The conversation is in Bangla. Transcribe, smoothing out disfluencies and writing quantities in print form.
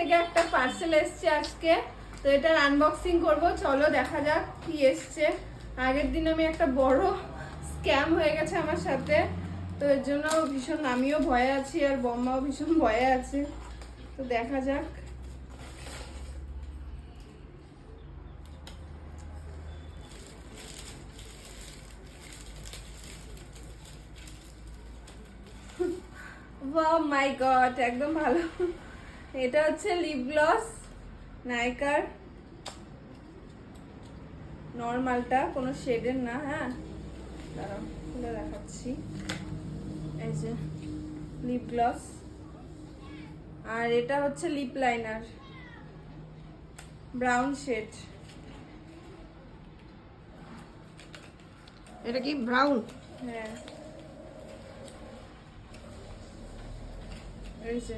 থেকে একটা পার্সেল এসছে আজকে, তো এটার আনবক্সিং করব। চলো দেখা যাক কি এসছে। আগের দিন আমি একটা বড় স্ক্যাম হয়ে গেছে আমার সাথে, তো এর জন্য ভীষণ আমিও ভয়ে আছি আর বম্মাও ভীষণ ভয়ে আছে। তো দেখা যাক। ওয়াও মাই গড, একদম ভালো। এটা হচ্ছে লিপ গ্লস নাইকার, নর্মালটা, কোনো শেডের না। হ্যাঁ দাঁড়াও খুলে দেখাচ্ছি। এই যে লিপ গ্লস, আর এটা হচ্ছে লিপ লাইনার, ব্রাউন শেড। এটা কি ব্রাউন? হ্যাঁ এই যে